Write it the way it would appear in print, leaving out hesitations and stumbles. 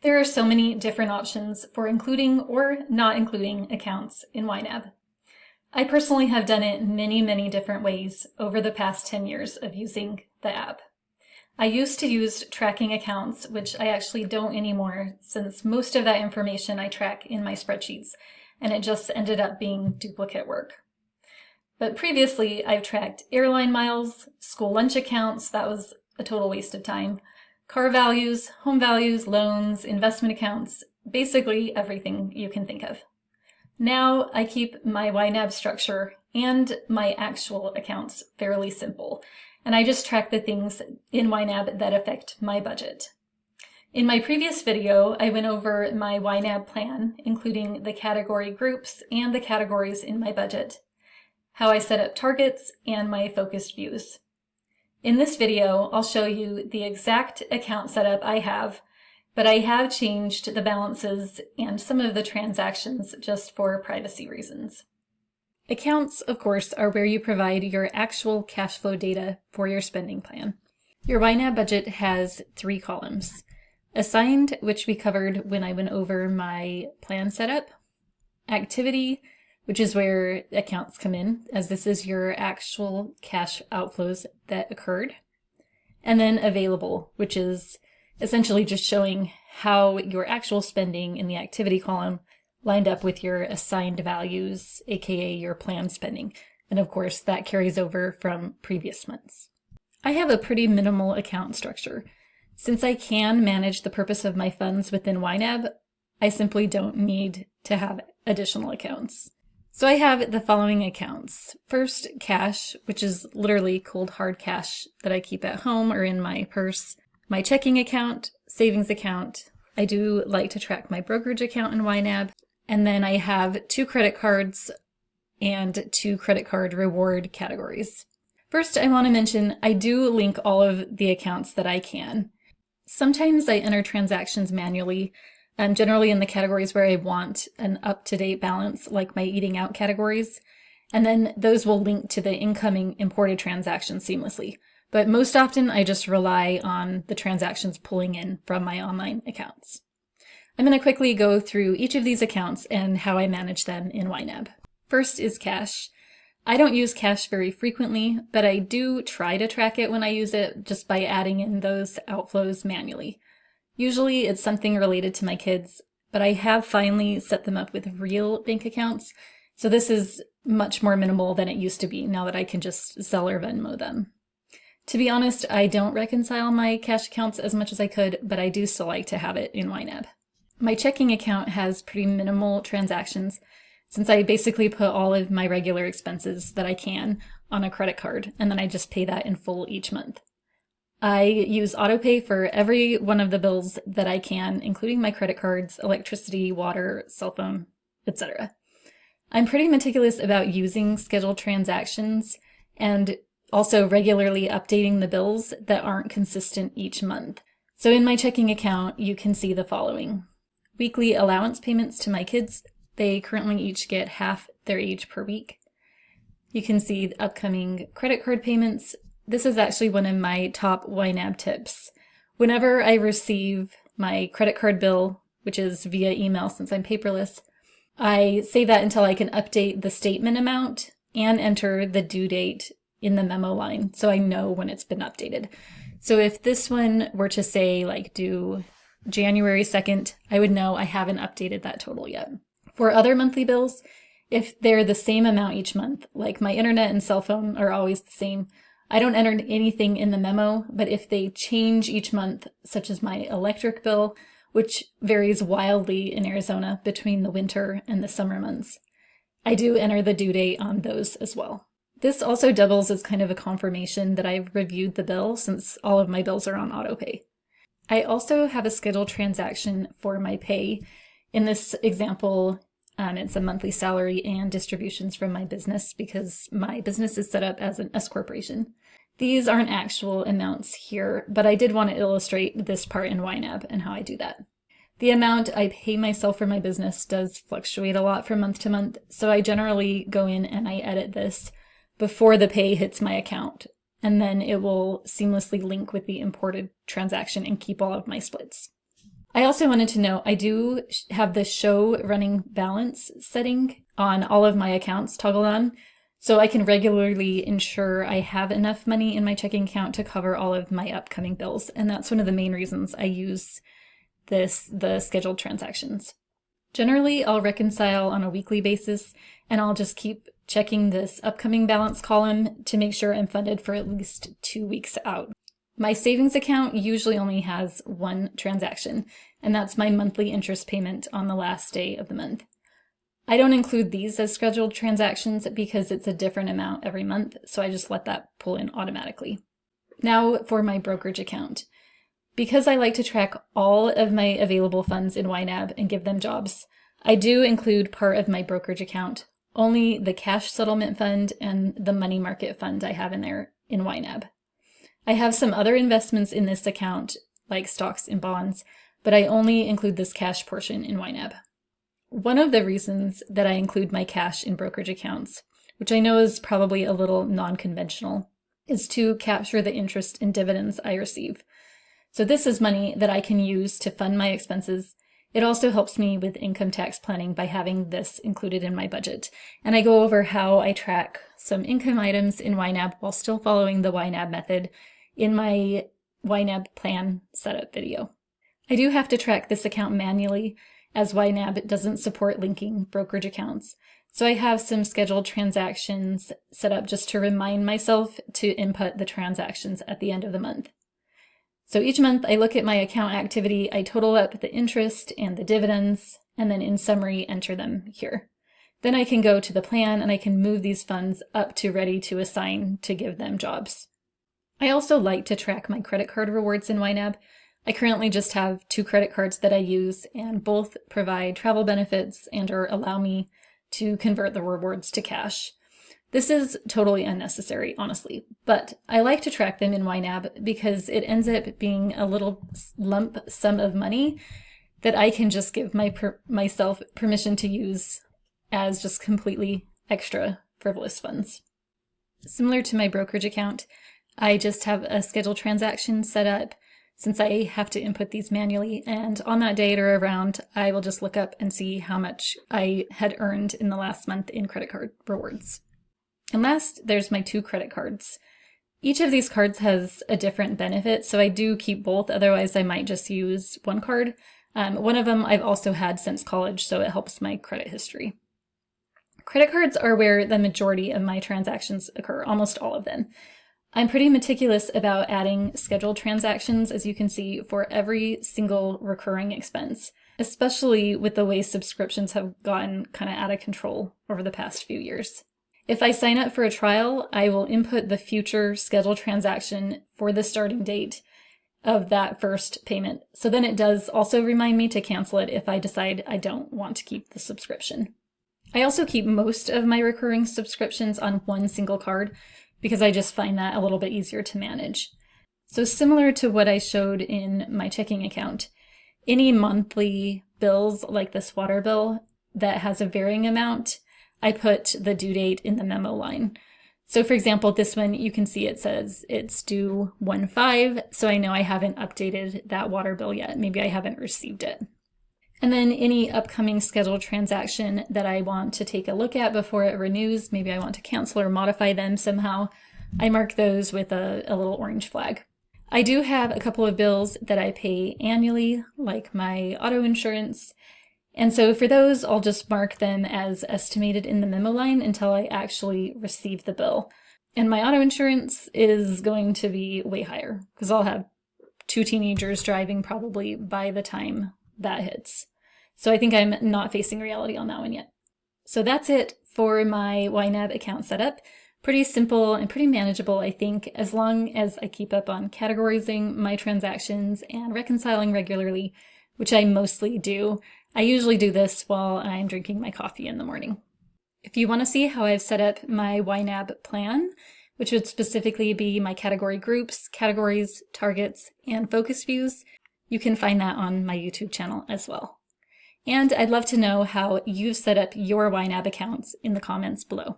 There are so many different options for including or not including accounts in YNAB. I personally have done it many different ways over the past 10 years of using the app. I used to use tracking accounts, which I actually don't anymore since most of that information I track in my spreadsheets, and it just ended up being duplicate work. But previously, I've tracked airline miles, school lunch accounts, that was a total waste of time, car values, home values, loans, investment accounts, basically everything you can think of. Now I keep my YNAB structure and my actual accounts fairly simple, and I just track the things in YNAB that affect my budget. In my previous video, I went over my YNAB plan, including the category groups and the categories in my budget, how I set up targets, and my focused views. In this video, I'll show you the exact account setup I have, but I have changed the balances and some of the transactions just for privacy reasons. Accounts, of course, are where you provide your actual cash flow data for your spending plan. Your YNAB budget has 3 columns. Assigned, which we covered when I went over my plan setup. Activity, which is where accounts come in, as this is your actual cash outflows that occurred. And then available, which is essentially just showing how your actual spending in the activity column lined up with your assigned values, aka your planned spending. And of course, that carries over from previous months. I have a pretty minimal account structure. Since I can manage the purpose of my funds within YNAB, I simply don't need to have additional accounts. So I have the following accounts. First, cash, which is literally cold hard cash that I keep at home or in my purse. My checking account, savings account. I do like to track my brokerage account in YNAB. And then I have 2 credit cards and 2 credit card reward categories. First, I want to mention I do link all of the accounts that I can. Sometimes I enter transactions manually, generally in the categories where I want an up-to-date balance, like my eating out categories, and then those will link to the incoming imported transactions seamlessly. But most often I just rely on the transactions pulling in from my online accounts. I'm going to quickly go through each of these accounts and how I manage them in YNAB. First is cash. I don't use cash very frequently, but I do try to track it when I use it just by adding in those outflows manually. Usually it's something related to my kids, but I have finally set them up with real bank accounts, so this is much more minimal than it used to be now that I can just Zelle or Venmo them. To be honest, I don't reconcile my cash accounts as much as I could, but I do still like to have it in YNAB. My checking account has pretty minimal transactions, since I basically put all of my regular expenses that I can on a credit card, and then I just pay that in full each month. I use autopay for every one of the bills that I can, including my credit cards, electricity, water, cell phone, etc. I'm pretty meticulous about using scheduled transactions and also regularly updating the bills that aren't consistent each month. So in my checking account, you can see the following. Weekly allowance payments to my kids. They currently each get half their age per week. You can see the upcoming credit card payments. This is actually one of my top YNAB tips. Whenever I receive my credit card bill, which is via email since I'm paperless, I save that until I can update the statement amount and enter the due date in the memo line so I know when it's been updated. So if this one were to say like due January 2nd, I would know I haven't updated that total yet. For other monthly bills, if they're the same amount each month, like my internet and cell phone are always the same, I don't enter anything in the memo, but if they change each month, such as my electric bill, which varies wildly in Arizona between the winter and the summer months, I do enter the due date on those as well. This also doubles as kind of a confirmation that I've reviewed the bill since all of my bills are on autopay. I also have a scheduled transaction for my pay. In this example, it's a monthly salary and distributions from my business because my business is set up as an S corporation. These aren't actual amounts here, but I did want to illustrate this part in YNAB and how I do that. The amount I pay myself for my business does fluctuate a lot from month to month, so I generally go in and I edit this before the pay hits my account, and then it will seamlessly link with the imported transaction and keep all of my splits. I also wanted to note I do have the show running balance setting on all of my accounts toggled on, so I can regularly ensure I have enough money in my checking account to cover all of my upcoming bills. And that's one of the main reasons I use the scheduled transactions. Generally, I'll reconcile on a weekly basis, and I'll just keep checking this upcoming balance column to make sure I'm funded for at least 2 weeks out. My savings account usually only has one transaction, and that's my monthly interest payment on the last day of the month. I don't include these as scheduled transactions because it's a different amount every month, so I just let that pull in automatically. Now for my brokerage account. Because I like to track all of my available funds in YNAB and give them jobs, I do include part of my brokerage account, only the cash settlement fund and the money market fund I have in there in YNAB. I have some other investments in this account, like stocks and bonds, but I only include this cash portion in YNAB. One of the reasons that I include my cash in brokerage accounts, which I know is probably a little non-conventional, is to capture the interest and dividends I receive. So this is money that I can use to fund my expenses. It also helps me with income tax planning by having this included in my budget. And I go over how I track some income items in YNAB while still following the YNAB method in my YNAB plan setup video. I do have to track this account manually, as YNAB doesn't support linking brokerage accounts. So I have some scheduled transactions set up just to remind myself to input the transactions at the end of the month. So each month I look at my account activity, I total up the interest and the dividends, and then in summary enter them here. Then I can go to the plan and I can move these funds up to ready to assign to give them jobs. I also like to track my credit card rewards in YNAB. I currently just have 2 credit cards that I use, and both provide travel benefits and or allow me to convert the rewards to cash. This is totally unnecessary, honestly, but I like to track them in YNAB because it ends up being a little lump sum of money that I can just give myself permission to use as just completely extra frivolous funds. Similar to my brokerage account, I just have a scheduled transaction set up since I have to input these manually, and on that date or around, I will just look up and see how much I had earned in the last month in credit card rewards. And last, there's my 2 credit cards. Each of these cards has a different benefit, so I do keep both, otherwise I might just use one card. One of them I've also had since college, so it helps my credit history. Credit cards are where the majority of my transactions occur, almost all of them. I'm pretty meticulous about adding scheduled transactions, as you can see, for every single recurring expense, especially with the way subscriptions have gotten kind of out of control over the past few years. If I sign up for a trial, I will input the future scheduled transaction for the starting date of that first payment. So then it does also remind me to cancel it if I decide I don't want to keep the subscription. I also keep most of my recurring subscriptions on one single card because I just find that a little bit easier to manage. So similar to what I showed in my checking account, any monthly bills like this water bill that has a varying amount, I put the due date in the memo line. So for example, this one, you can see it says it's due 1/5, so I know I haven't updated that water bill yet. Maybe I haven't received it. And then any upcoming scheduled transaction that I want to take a look at before it renews, maybe I want to cancel or modify them somehow, I mark those with a little orange flag. I do have a couple of bills that I pay annually, like my auto insurance, and so for those, I'll just mark them as estimated in the memo line until I actually receive the bill. And my auto insurance is going to be way higher because I'll have 2 teenagers driving probably by the time that hits. So I think I'm not facing reality on that one yet. So that's it for my YNAB account setup. Pretty simple and pretty manageable, I think, as long as I keep up on categorizing my transactions and reconciling regularly, which I mostly do. I usually do this while I'm drinking my coffee in the morning. If you want to see how I've set up my YNAB plan, which would specifically be my category groups, categories, targets, and focus views, you can find that on my YouTube channel as well. And I'd love to know how you've set up your YNAB accounts in the comments below.